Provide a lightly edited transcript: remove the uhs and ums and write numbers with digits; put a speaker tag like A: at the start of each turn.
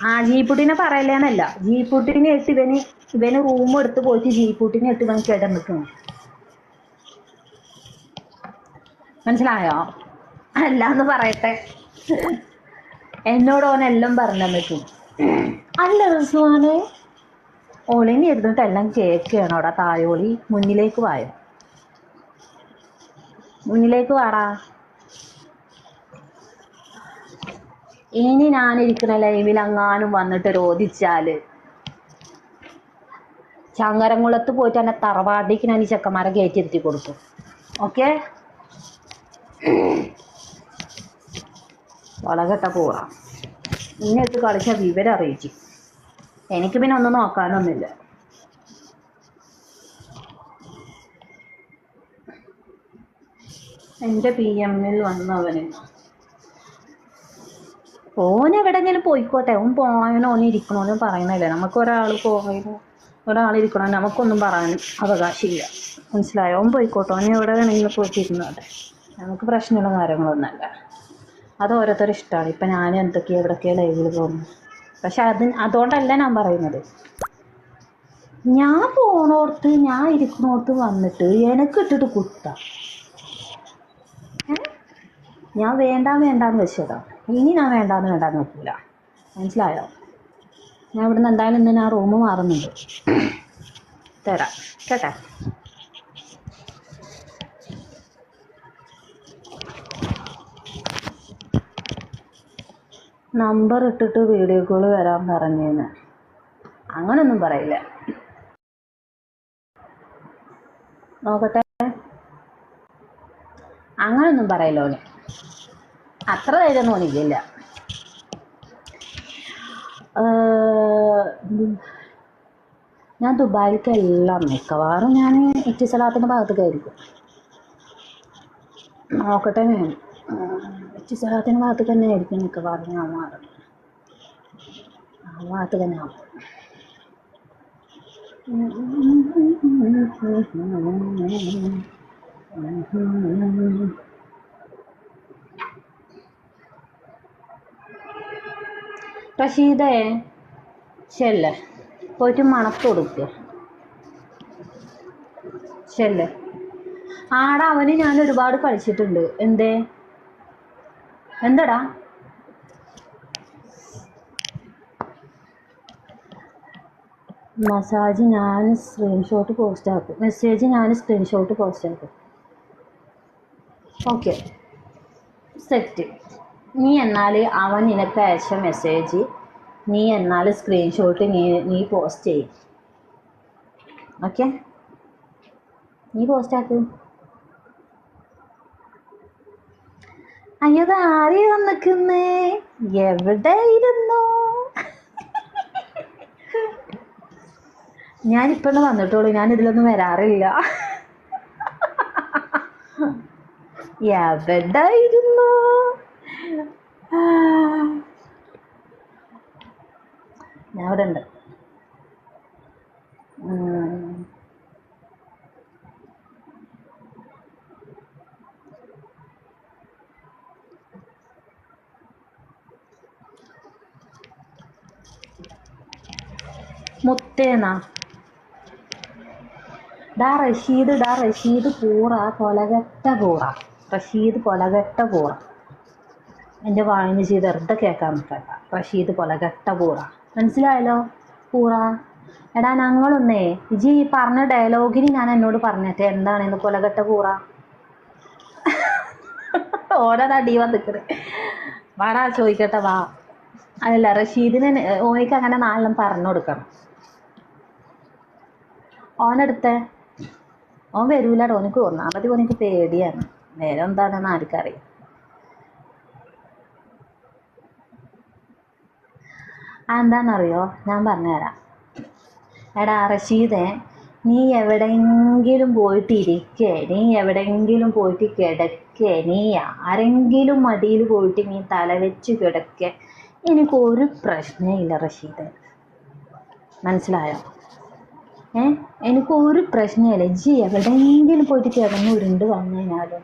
A: ആ ജീപ്പുട്ടിനെ പറയലേന്നല്ല, ജീപ്പുട്ടിനെ ഇട്ട് ഇവന് റൂം എടുത്ത് പോയിട്ട് ജീപ്പുട്ടിനെ ഇട്ട് ഇവൻ കിടന്നിക്കുന്നു. മനസ്സിലായോ? അല്ലാന്ന് പറയട്ടെ, എന്നോട് ഓനെല്ലാം പറഞ്ഞു പറ്റും. അല്ല റിസ്വാനെ, ഓളിനി ഇരുന്നിട്ട് എല്ലാം കേൾക്കുകയാണ് അവിടെ. തായോളി മുന്നിലേക്ക് വായോ, മുന്നിലേക്ക് വാടാ. ഇനി ഞാനിരിക്കുന്ന ലൈവിൽ അങ്ങാനും വന്നിട്ട് രോധിച്ചാല് ചങ്ങരംകുളത്ത് പോയിട്ട് എന്നെ തറവാടിക്ക് ഞാൻ ഈ ചെക്കന്മാരെ കയറ്റിയിരുത്തി കൊടുക്കും. ഓക്കെ, വളകെട്ട പോവാ. ഇന്നിട്ട് കളിച്ച വിവരം അറിയിച്ചു. എനിക്ക് പിന്നെ ഒന്നും നോക്കാനൊന്നുമില്ല. എൻ്റെ PMൽ വന്നവന് ഓനെവിടെങ്കിലും പോയിക്കോട്ടെ, ഓൻ പോകാനോ ഓൻ ഇരിക്കണോന്നും പറയുന്നില്ല. നമുക്ക് ഒരാളിരിക്കണോ നമുക്കൊന്നും പറയാൻ അവകാശമില്ല. മനസ്സിലായോ? ഓൻ പോയിക്കോട്ടെ, ഓൻ എവിടെ വേണമെങ്കിലും പോയിട്ടിരുന്നോട്ടെ, നമുക്ക് പ്രശ്നമുള്ള കാര്യങ്ങളൊന്നുമല്ല. അത് ഓരോരുത്തരും ഇഷ്ടമാണ്. ഇപ്പം ഞാൻ എന്തൊക്കെയാണ് എവിടെയൊക്കെയാണ് ലൈവിൽ പോകുന്നു. പക്ഷെ അതുകൊണ്ടല്ല ഞാൻ പറയുന്നത്, ഞാൻ പോണോർത്ത് ഞാൻ ഇരിക്കണോർത്ത് വന്നിട്ട് എനിക്ക് ഇട്ടിട്ട് കുത്താം. ഞാൻ വേണ്ടാന്ന് വെച്ചതാ. ഇനി ഞാൻ വേണ്ടാന്ന് വെക്കില്ല. മനസ്സിലായോ? ഞാൻ ഇവിടുന്ന് എന്തായാലും ഇന്ന് ഞാൻ റൂം മാറുന്നുണ്ട്. തരാം കേട്ടാ. നമ്പർ ഇട്ടിട്ട് വീഡിയോ കോൾ വരാൻ പറഞ്ഞേന്, അങ്ങനൊന്നും പറയില്ല. നോക്കട്ടെ, അങ്ങനൊന്നും പറയില്ല ഓന്. അത്ര ധൈര്യം തോന്നിക്കില്ല. ഞാൻ ദുബായിലേക്കെല്ലാം മിക്കവാറും ഞാൻ ഇറ്റിസലാത്തിൻ്റെ ഭാഗത്തേക്കായിരിക്കും. നോക്കട്ടെ, ഞാൻ ഇറ്റിസലാത്തിൻ്റെ ഭാഗത്തേക്ക് തന്നെ ആയിരിക്കും മിക്കവാറും ഞാൻ മാറും. ആ ഭാഗത്ത് തന്നെ ആവും. റഷീദേ, ശല്ലേ പോയിട്ട് മണത്ത് കൊടുക്കുക. ശല്ലേ ആടാ, അവന് ഞാൻ ഒരുപാട് കളിച്ചിട്ടുണ്ട്. എന്താടാ? മെസ്സേജ് ഞാൻ സ്ക്രീൻഷോട്ട് പോസ്റ്റ് ആക്കും. Okay, set. നീ എന്നാൽ അവൻ നിനക്ക് അയച്ച മെസ്സേജ് നീ എന്നാൽ സ്ക്രീൻഷോട്ട് നീ പോസ്റ്റ് ചെയ്യും. ഓക്കെ, നീ പോസ്റ്റ് ആക്കും. അയ്യത് ആരെയും വന്നിക്കുന്നേ, എവിടെ ഇരുന്നു? ഞാനിപ്പോഴാണ് വന്നിട്ടുള്ളൂ, ഞാൻ ഇതിലൊന്നും വരാറില്ല. എവിടായിരുന്നു? ഞാൻ ഇവിടെ ഉണ്ട്. മുത്തേന്നാ റഷീദ് പൂറ കൊലകെട്ട പൂറ. എൻ്റെ വായന ചെയ്ത് വെറുതെ കേൾക്കാൻ നിൽക്കണ്ട. റഷീദ് കൊലകെട്ട പൂറ. മനസ്സിലായല്ലോ? പൂറ എടാ, ഞങ്ങളൊന്നേ ഇജി ഈ പറഞ്ഞ ഡയലോഗിന് ഞാൻ എന്നോട് പറഞ്ഞിട്ട് എന്താണെന്ന് കൊലകെട്ട പൂറ. ഓരോ അടി വന്നിക്കണേ. വാടാ ചോദിക്കട്ടെ, വാ. അതല്ല, റഷീദിന് ഓനിക്ക് അങ്ങനെ നാലെണ്ണം പറഞ്ഞു കൊടുക്കണം. ഓനെടുത്തേ, ഓൻ വരൂലടോ. ഓനിക്ക് ഒന്നാമത് ഓനിക്ക് പേടിയാണ്. നേരെ എന്താണെന്ന് ആർക്കറിയാം. അതെന്താണെന്നറിയോ? ഞാൻ പറഞ്ഞുതരാം. എടാ റഷീദേ, നീ എവിടെയെങ്കിലും പോയിട്ട് ഇരിക്കേ, നീ എവിടെയെങ്കിലും പോയിട്ട് കിടക്കേ, നീ ആരെങ്കിലും മടിയിൽ പോയിട്ട് നീ തലവെച്ച് കിടക്കേ, എനിക്കൊരു പ്രശ്നമില്ല റഷീദ്. മനസ്സിലായോ? എനിക്കൊരു പ്രശ്നമില്ല. എവിടെയെങ്കിലും പോയിട്ട് കിടന്ന് ഉരുണ്ട് വന്നു കഴിഞ്ഞാലും